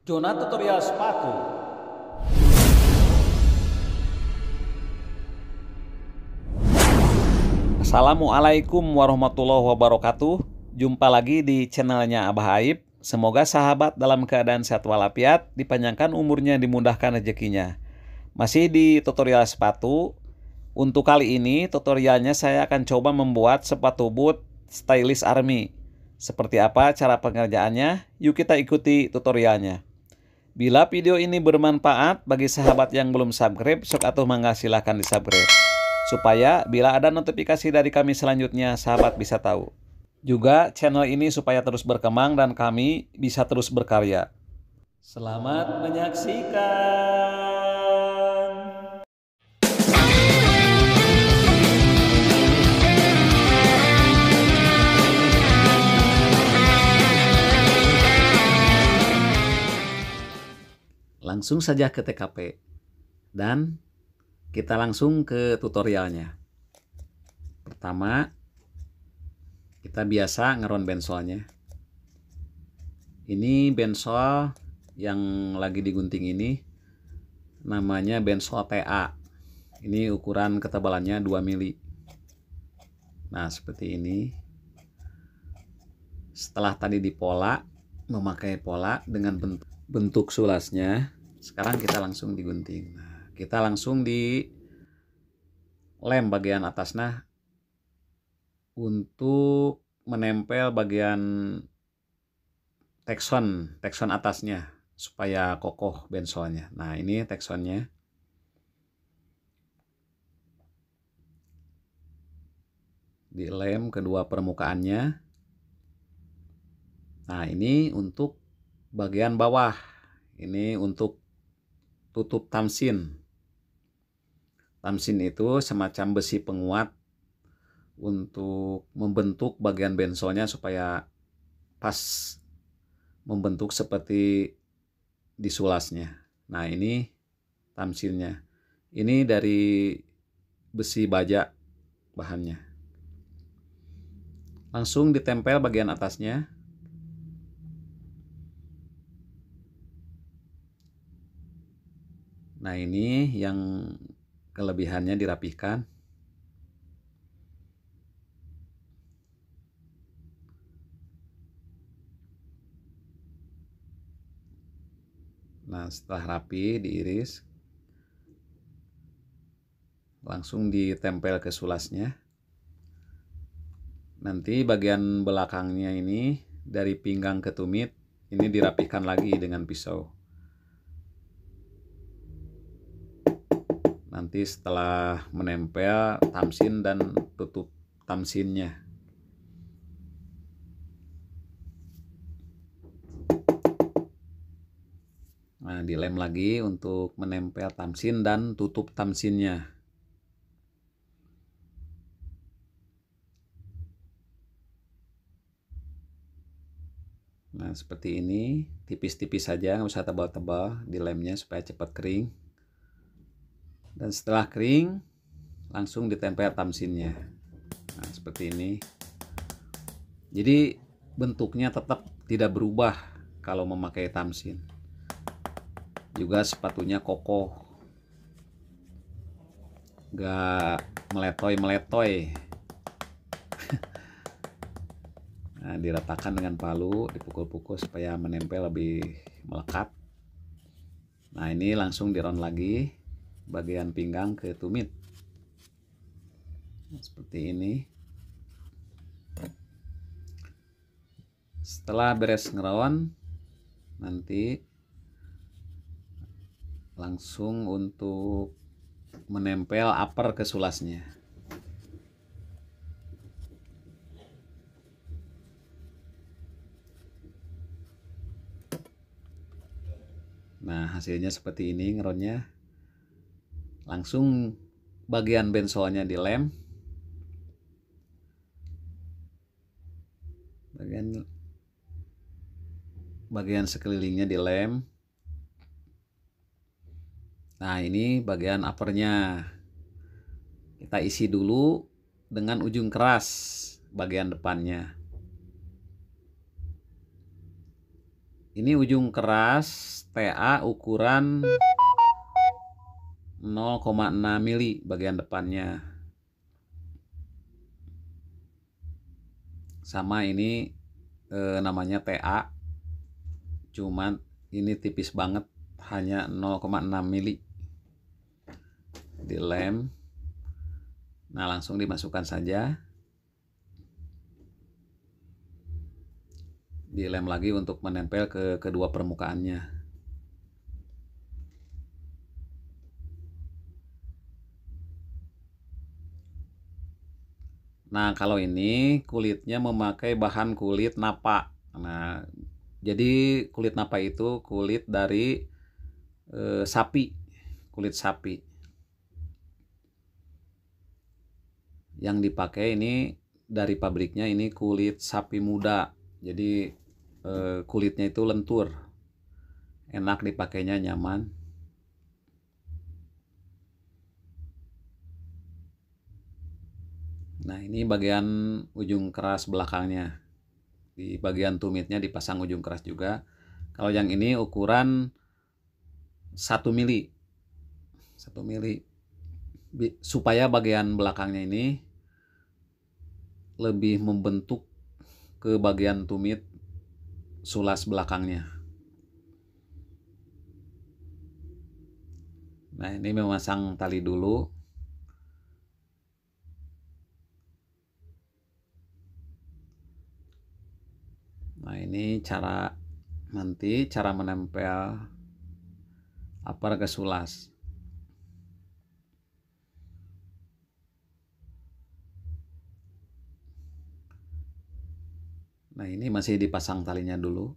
Zona tutorial sepatu. Assalamualaikum warahmatullahi wabarakatuh. Jumpa lagi di channelnya Abah Aib. Semoga sahabat dalam keadaan sehat walafiat, dipanjangkan umurnya, dimudahkan rezekinya. Masih di tutorial sepatu. Untuk kali ini tutorialnya saya akan coba membuat sepatu boot stylish army. Seperti apa cara pengerjaannya? Yuk kita ikuti tutorialnya. Bila video ini bermanfaat bagi sahabat yang belum subscribe, sok atuh mangga silahkan di subscribe. Supaya bila ada notifikasi dari kami selanjutnya, sahabat bisa tahu. Juga channel ini supaya terus berkembang dan kami bisa terus berkarya. Selamat menyaksikan. Langsung saja ke TKP dan kita langsung ke tutorialnya. Pertama, kita biasa ngeron bensolnya. Ini bensol yang lagi digunting ini namanya bensol TA. Ini ukuran ketebalannya 2 mili. Nah, seperti ini. Setelah tadi dipola, memakai pola dengan bentuk sulasnya, sekarang kita langsung digunting. Nah, kita langsung di lem bagian atasnya untuk menempel bagian tekson atasnya supaya kokoh bensolnya. Nah, ini teksonnya. Dilem kedua permukaannya. Nah, ini untuk bagian bawah. Ini untuk tutup tamsin. Tamsin itu semacam besi penguat untuk membentuk bagian bensolnya supaya pas membentuk seperti di sulasnya. Nah, ini tamsinnya. Ini dari besi baja bahannya. Langsung ditempel bagian atasnya. Nah, ini yang kelebihannya dirapihkan. Nah, setelah rapi diiris, langsung ditempel ke sulasnya. Nanti bagian belakangnya ini dari pinggang ke tumit ini dirapihkan lagi dengan pisau. Nanti setelah menempel tamsin dan tutup tamsinnya. Nah, dilem lagi untuk menempel tamsin dan tutup tamsinnya. Nah, seperti ini, tipis-tipis saja, nggak usah tebal-tebal, dilemnya supaya cepat kering. Dan setelah kering, langsung ditempel tamsinnya. Nah, seperti ini. Jadi bentuknya tetap tidak berubah kalau memakai tamsin. Juga sepatunya kokoh, gak meletoy-meletoy. Nah, diratakan dengan palu, dipukul-pukul supaya menempel lebih melekat. Nah, ini langsung diron lagi bagian pinggang ke tumit. Nah, seperti ini. Setelah beres ngeron, nanti langsung untuk menempel upper ke sulasnya. Nah, hasilnya seperti ini ngeronnya. Langsung bagian bensolnya dilem. Bagian sekelilingnya dilem. Nah, ini bagian uppernya. Kita isi dulu dengan ujung keras bagian depannya. Ini ujung keras TA ukuran 0,6 mili bagian depannya. Sama ini namanya TA, cuman ini tipis banget, hanya 0,6 mili. Dilem. Nah, langsung dimasukkan saja. Dilem lagi untuk menempel ke kedua permukaannya. Nah, kalau ini kulitnya memakai bahan kulit napa. Nah, jadi kulit napa itu kulit dari sapi, kulit sapi. Yang dipakai ini dari pabriknya ini kulit sapi muda. Jadi kulitnya itu lentur, enak dipakainya, nyaman. Nah, ini bagian ujung keras belakangnya. Di bagian tumitnya dipasang ujung keras juga. Kalau yang ini ukuran 1 mili. 1 mili. Supaya bagian belakangnya ini lebih membentuk ke bagian tumit sulas belakangnya. Nah, ini memasang tali dulu. Nah, ini cara menempel upper ke sulas. Nah, ini masih dipasang talinya dulu.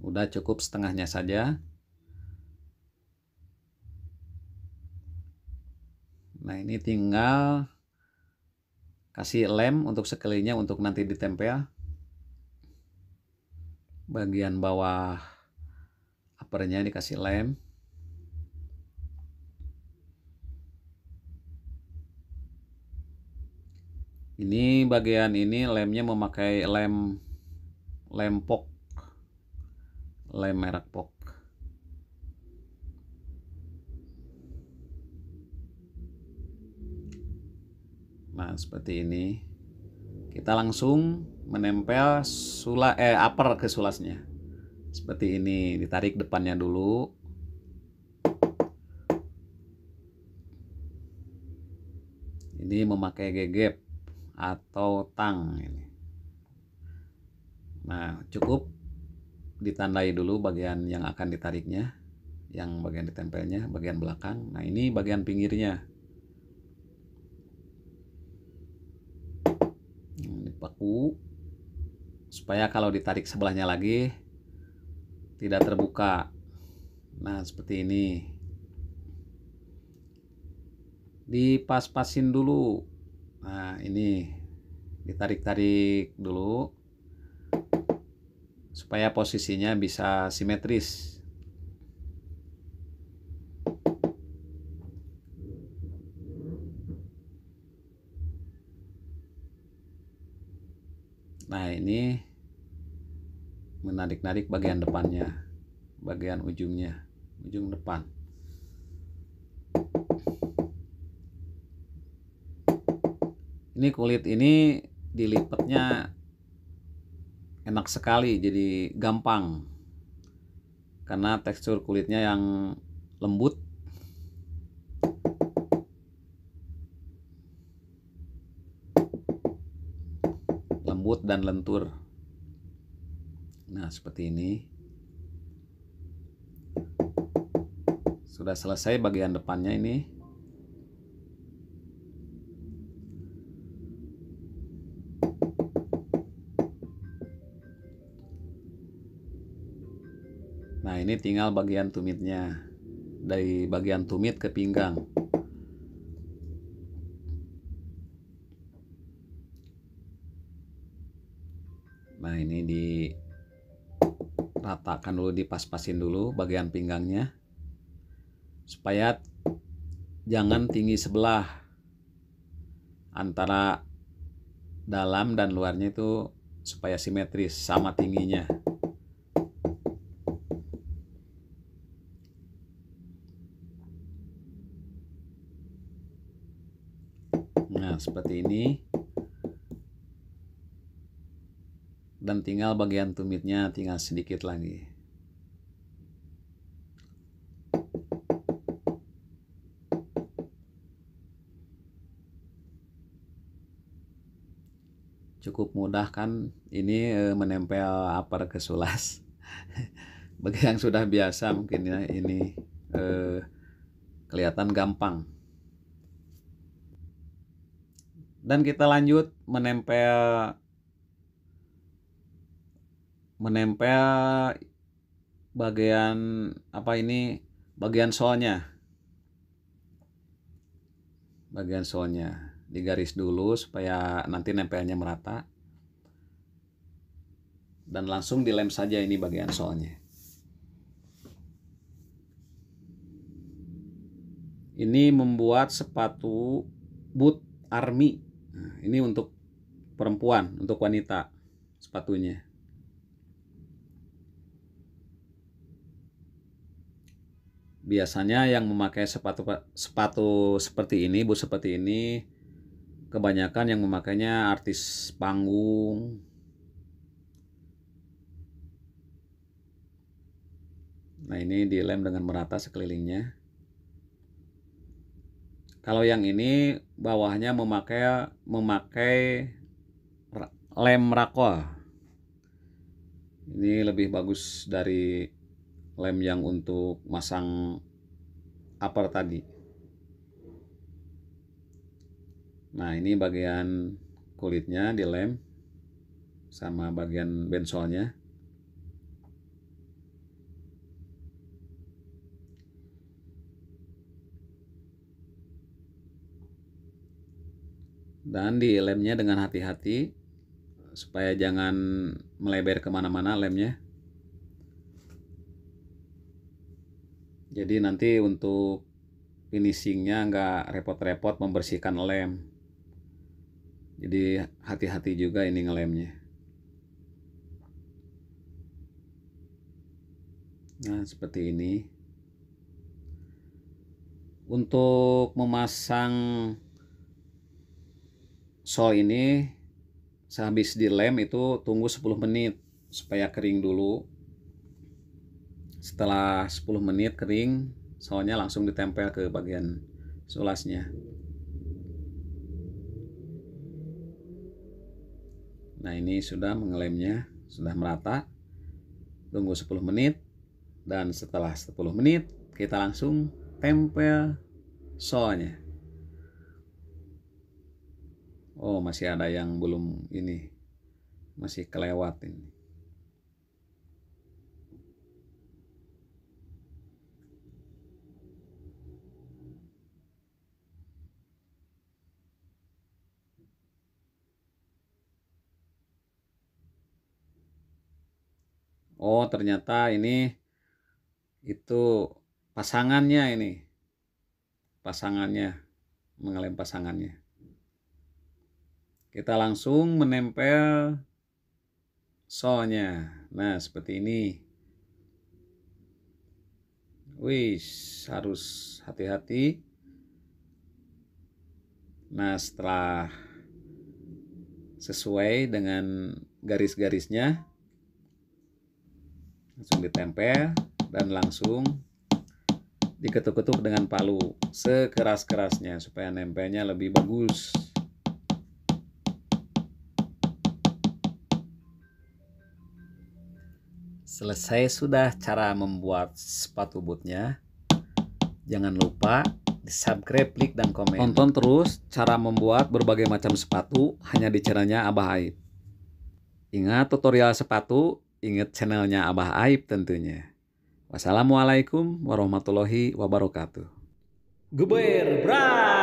Udah cukup setengahnya saja. Nah, ini tinggal kasih lem untuk sekelilingnya untuk nanti ditempel. Bagian bawah uppernya dikasih lem. Ini bagian ini lemnya memakai lem POK, lem merek POK. Nah, seperti ini. Kita langsung menempel upper ke sulasnya. Seperti ini, ditarik depannya dulu. Ini memakai gegep atau tang ini. Nah, cukup ditandai dulu bagian yang akan ditariknya, yang bagian ditempelnya, bagian belakang. Nah, ini bagian pinggirnya. Ini paku supaya kalau ditarik sebelahnya lagi tidak terbuka. Nah, seperti ini. Dipas-pasin dulu. Nah, ini ditarik-tarik dulu supaya posisinya bisa simetris. Nah, ini menarik-narik bagian depannya, bagian ujungnya, ujung depan. Ini kulit ini dilipatnya enak sekali, jadi gampang karena tekstur kulitnya yang lembut. Dan lentur. Nah, seperti ini. Sudah selesai bagian depannya ini. Nah, ini tinggal bagian tumitnya. Dari bagian tumit ke pinggang. Nah, ini diratakan dulu, dipas-pasin dulu bagian pinggangnya supaya jangan tinggi sebelah, antara dalam dan luarnya itu supaya simetris sama tingginya. Nah, seperti ini. Dan tinggal bagian tumitnya tinggal sedikit lagi. Cukup mudah kan ini menempel upper ke sulas. Bagi yang sudah biasa mungkin ya ini kelihatan gampang. Dan kita lanjut menempel bagian apa ini, bagian solnya. Bagian solnya digaris dulu supaya nanti nempelnya merata. Dan langsung dilem saja ini bagian solnya. Ini membuat sepatu boot army. Nah, ini untuk perempuan, untuk wanita sepatunya. Biasanya yang memakai sepatu seperti ini, boot seperti ini, kebanyakan yang memakainya artis panggung. Nah, ini dilem dengan merata sekelilingnya. Kalau yang ini bawahnya memakai lem rakol. Ini lebih bagus dari lem yang untuk masang upper tadi. Nah, ini bagian kulitnya dilem sama bagian bensolnya. Dan dilemnya dengan hati-hati supaya jangan melebar kemana-mana lemnya. Jadi nanti untuk finishingnya nggak repot-repot membersihkan lem. Jadi hati-hati juga ini ngelemnya. Nah, seperti ini. Untuk memasang sol ini sehabis dilem itu tunggu 10 menit supaya kering dulu. Setelah 10 menit kering, solnya langsung ditempel ke bagian sulasnya. Nah, ini sudah mengelemnya, sudah merata. Tunggu 10 menit dan setelah 10 menit kita langsung tempel solnya. Oh, masih ada yang belum ini, masih kelewat ini. Oh, ternyata ini itu pasangannya ini. Pasangannya, mengelem pasangannya. Kita langsung menempel solnya. Nah, seperti ini. Wih, harus hati-hati. Nah, setelah sesuai dengan garis-garisnya, langsung ditempel dan langsung diketuk-ketuk dengan palu sekeras-kerasnya supaya nempelnya lebih bagus. Selesai sudah cara membuat sepatu bootnya. Jangan lupa di subscribe, klik, dan komen. Tonton terus cara membuat berbagai macam sepatu hanya di channelnya Abah Aib. Ingat tutorial sepatu, ingat channelnya Abah Aib tentunya. Wassalamualaikum warahmatullahi wabarakatuh. Geber, bray!